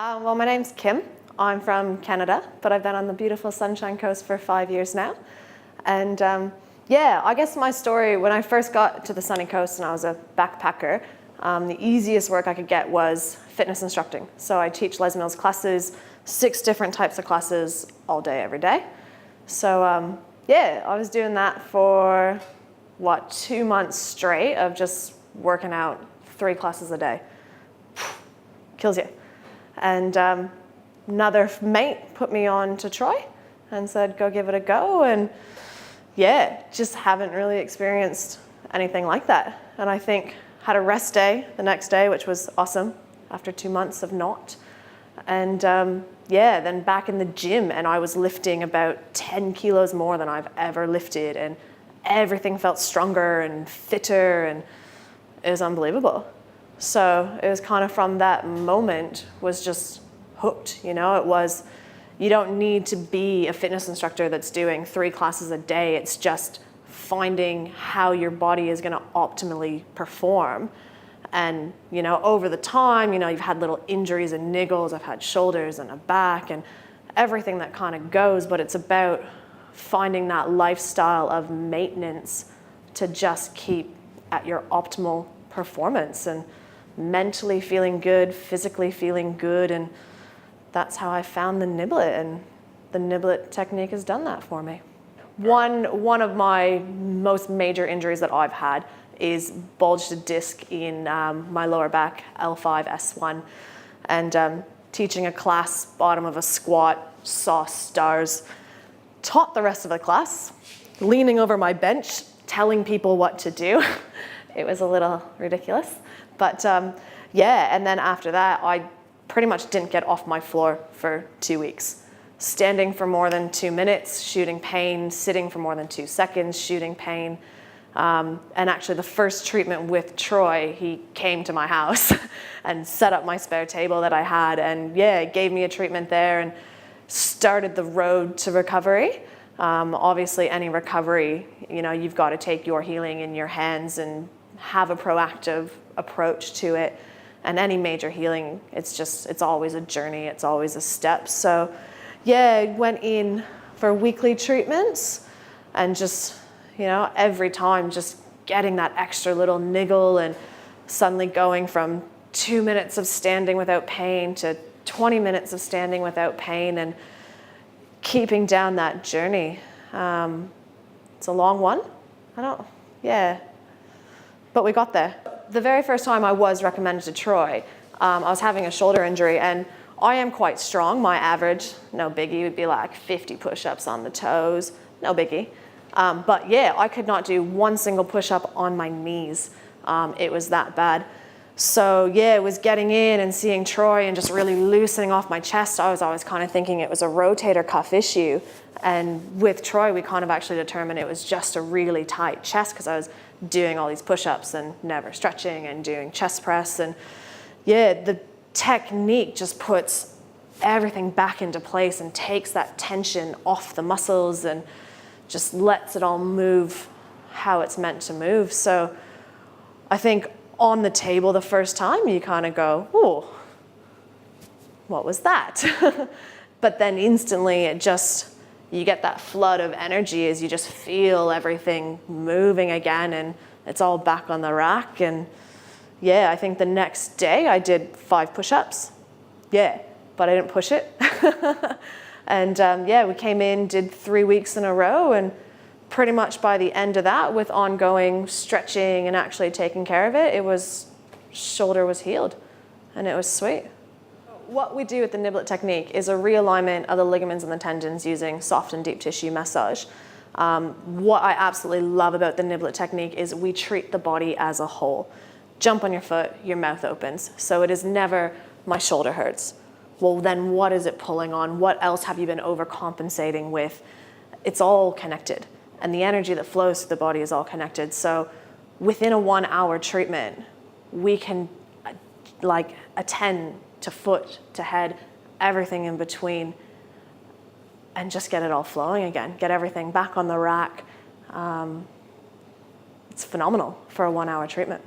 Well, my name's Kim. I'm from Canada, but I've been on the beautiful Sunshine Coast for 5 years now. And yeah, I guess my story, when I first got to the sunny coast and I was a backpacker, the easiest work I could get was fitness instructing. So I teach Les Mills classes, 6 different types of classes all day, every day. So yeah, I was doing that for, 2 months straight of just working out 3 classes a day. Kills you. And another mate put me on to Troy and said, go give it a go. And yeah, just haven't really experienced anything like that. And I think had a rest day the next day, which was awesome after 2 months of not. And yeah, then back in the gym, and I was lifting about 10 kilos more than I've ever lifted. And everything felt stronger and fitter, and it was unbelievable. So it was kind of from that moment was just hooked, you know. It was, you don't need to be a fitness instructor that's doing 3 classes a day. It's just finding how your body is going to optimally perform. And, you know, over the time, you know, you've had little injuries and niggles. I've had shoulders and a back and everything that kind of goes, but it's about finding that lifestyle of maintenance to just keep at your optimal performance and mentally feeling good, physically feeling good. And that's how I found the Niblet, and the Niblet technique has done that for me. One of my most major injuries that I've had is bulged disc in my lower back, L5, S1. And teaching a class, bottom of a squat, saw stars, taught the rest of the class, leaning over my bench, telling people what to do. It was a little ridiculous. But yeah, and then after that, I pretty much didn't get off my floor for 2 weeks. Standing for more than 2 minutes, shooting pain, sitting for more than 2 seconds, shooting pain. And actually the first treatment with Troy, he came to my house and set up my spare table that I had, and yeah, gave me a treatment there and started the road to recovery. Obviously any recovery, you know, you've got to take your healing in your hands and have a proactive approach to it. And any major healing, it's always a journey, it's always a step. So yeah, went in for weekly treatments and just, you know, every time just getting that extra little niggle and suddenly going from 2 minutes of standing without pain to 20 minutes of standing without pain, and keeping down that journey. It's a long one. But we got there. The very first time I was recommended to Troy, I was having a shoulder injury, and I am quite strong. My average, no biggie, would be like 50 push-ups on the toes, no biggie. But yeah, I could not do one single push-up on my knees. It was that bad. So yeah, it was getting in and seeing Troy and just really loosening off my chest. I was always kind of thinking it was a rotator cuff issue. And with Troy, we kind of actually determined it was just a really tight chest, because I was doing all these push-ups and never stretching and doing chest press. And yeah, the technique just puts everything back into place and takes that tension off the muscles and just lets it all move how it's meant to move. So I think on the table the first time, you kind of go, oh, what was that? But then instantly you get that flood of energy as you just feel everything moving again, and it's all back on the rack. And yeah, I think the next day I did 5 push-ups. Yeah, but I didn't push it. And yeah, we came in, did 3 weeks in a row, and pretty much by the end of that, with ongoing stretching and actually taking care of it, shoulder was healed, and it was sweet. What we do with the Niblet technique is a realignment of the ligaments and the tendons using soft and deep tissue massage. What I absolutely love about the Niblet technique is we treat the body as a whole. Jump on your foot, your mouth opens. So it is never, my shoulder hurts. Well, then what is it pulling on? What else have you been overcompensating with? It's all connected. And the energy that flows through the body is all connected. So within a 1 hour treatment, we can attend to foot, to head, everything in between, and just get it all flowing again, get everything back on the rack. It's phenomenal for a 1 hour treatment.